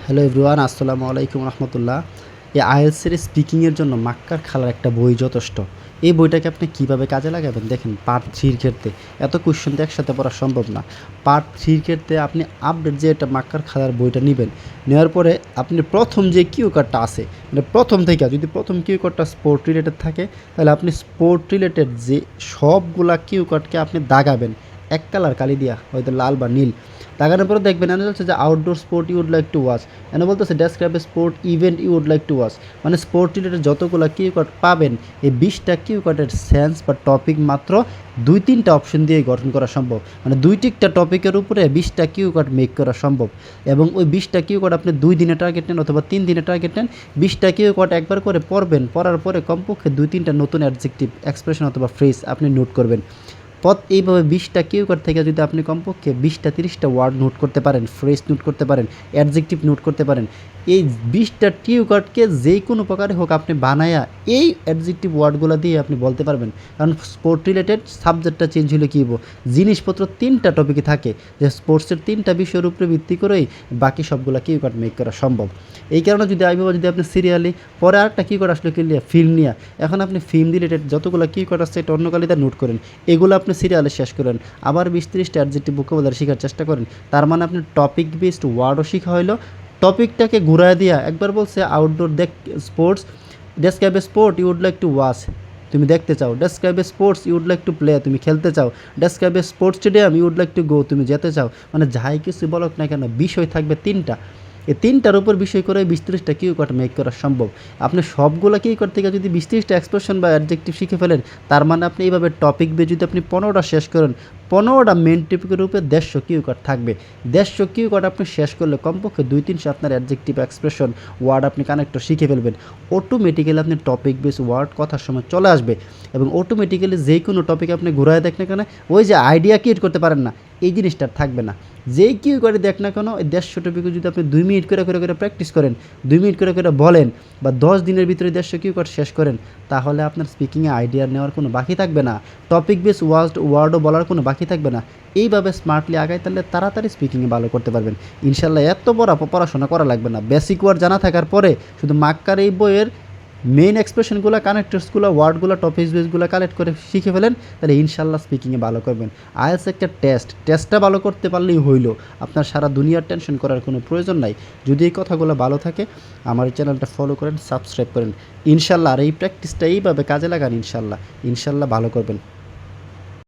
Hello everyone, আসসালামু আলাইকুম রহমতুল্লাহ। এই আইএলটিএসের স্পিকিংয়ের জন্য মাক্কার খালার একটা বই যথেষ্ট। এই বইটাকে আপনি কীভাবে কাজে লাগাবেন দেখেন, পার্ট থ্রির ক্ষেত্রে এত কোয়েশ্চেন তো একসাথে পড়া সম্ভব না। পার্ট থ্রির ক্ষেত্রে আপনি আপডেট যে এটা মাক্কার খালার বইটা নেবেন, নেওয়ার পরে আপনি প্রথম যে কিউ কার্ডটা আছে, মানে প্রথম থেকে যদি প্রথম কিউ কার্ডটা স্পোর্ট রিলেটেড থাকে, তাহলে আপনি স্পোর্ট রিলেটেড যে সবগুলা কিউ কার্ডকে আপনি দাগাবেন এক কালার কালি দিয়া, হয়তো লাল বা নীল। দাগানোর পরে দেখবেন এনে বলছে যে outdoor sport you would like to watch, এনে বলতেছে describe a sport event you would like to watch. মানে স্পোর্ট রিলেটেড যতগুলো কিউ কার্ড পাবেন, এই 20টা কিউ কার্ডের সেন্স বা টপিক মাত্র 2-3টা অপশন দিয়ে গঠন করা সম্ভব। মানে 2-3টা টপিকের উপরে 20টা কিউ কার্ড মেক করা সম্ভব। এবং ওই 20টা কিউ কার্ড আপনি 2 দিনে টার্গেট নেন অথবা 3 দিনে টার্গেট নেন, 20টা কিউ কার্ড একবার করে পড়বেন, পড়ার পরে কমপক্ষে 2-3টা নতুন অ্যাডজেক্টিভ, এক্সপ্রেশন অথবা ফ্রেজ আপনি নোট করবেন। এইভাবে 20টা কিউ কার্ড থেকে যদি আপনি কমপক্ষে 20টা 30টা ওয়ার্ড নোট করতে পারেন, ফ্রেজ নোট করতে পারেন, অ্যাডজেক্টিভ নোট করতে পারেন, এই 20টা কিউ কার্ডকে যেই কোনো প্রকারে হোক আপনি বানায়া এই অ্যাডজেক্টিভ ওয়ার্ডগুলো দিয়ে আপনি বলতে পারবেন। কারণ স্পোর্ট রিলেটেড সাবজেক্টটা চেঞ্জ হলে কী হবো, জিনিসপত্র 3টা টপিকে থাকে, যে স্পোর্টসের 3টা বিষয়ের উপরে ভিত্তি করেই বাকি সবগুলো কিউ কার্ড মেক করা সম্ভব। এই কারণে যদি যদি আপনি সিরিয়ালি পরে আরেকটা কিউ কার্ড আসলে কিনলে ফিল্ম নিয়ে, এখন আপনি ফিল্ম রিলেটেড যতগুলো কিউ কার্ড আছে এটা অন্য কালিতে নোট করেন, এগুলো আপনি সিরিয়ালে শেষ করেন, আবার 20-30টা অ্যাডজেক্টিভ ভোকাবুলারি শেখার চেষ্টা করেন। তার মানে আপনি টপিক বেসড ওয়ার্ডও শেখা হইলো, টপিকটাকে ঘুরায় দিয়া একবার বলছে outdoor sports, describe a sport you would like to watch, তুমি দেখতে চাও, describe a sports you would like to play, তুমি খেলতে চাও, describe a sports stadium you would like to go, তুমি যেতে চাও। মানে যাই কিছু বলক না কেন, বিষয় থাকবে 3টা, এই 3টার উপর বিষয় করে 20-30টা কিউ কার্ড মেক করা সম্ভব। আপনি সবগুলো কিউ কার্ড থেকে যদি 20-30টা এক্সপ্রেশন বা অ্যাডজেক্টিভ শিখে ফেলেন, তার মানে আপনি এইভাবে টপিক বেয়ে যদি আপনি 15টা শেষ করেন, 15টা মেন টপিকের উপরে 150 কিউ কার্ড থাকবে। 150 কিউ কার্ড আপনি শেষ করলে কমপক্ষে 2-300 আপনার অ্যাডজেক্টিভ, এক্সপ্রেশন, ওয়ার্ড আপনি কানেক্টর শিখে ফেলবেন। অটোমেটিক্যালি আপনি টপিক বেস ওয়ার্ড কথার সময় চলে আসবে, এবং অটোমেটিক্যালি যে কোনো টপিক আপনি ঘুরায় দেখ না কেন, ওই যে আইডিয়া ক্রিয়েট করতে পারেন না, এই জিনিসটা থাকবে না। যেই কিউ করে দেখ না কেন, এই 150 টপিকে যদি আপনি 2 মিনিট করে প্র্যাকটিস করেন, 2 মিনিট করে বলেন, বা 10 দিনের ভিতরে 150 কিউ কার্ড শেষ করেন, তাহলে আপনার স্পিকিংয়ে আইডিয়া নেওয়ার কোনো বাকি থাকবে না, টপিক বেস ওয়ার্ডও বলার কোনো বাকি থাকবে না। এইভাবে স্মার্টলি আগায় তাহলে তাড়াতাড়ি স্পিকিংয়ে ভালো করতে পারবেন ইনশাল্লাহ। এত পড়াশোনা করা লাগবে না, বেসিক ওয়ার্ড জানা থাকার পরে শুধু মাক্কার এই বইয়ের মেইন এক্সপ্রেশনগুলো, কানেক্টরসগুলো, ওয়ার্ডগুলো, টপিক বেসগুলো কালেক্ট করে শিখে ফেলেন, তাহলে ইনশাল্লাহ স্পিকিংয়ে ভালো করবেন। আইএলটিএস একটা টেস্টটা ভালো করতে পারলেই হইল, আপনার সারা দুনিয়ার টেনশন করার কোনো প্রয়োজন নাই। যদি এই কথাগুলো ভালো থাকে, আমার চ্যানেলটা ফলো করেন, সাবস্ক্রাইব করেন ইনশাল্লাহ। আর এই প্র্যাকটিসটা এইভাবে কাজে লাগান, ইনশাল্লাহ ভালো করবেন।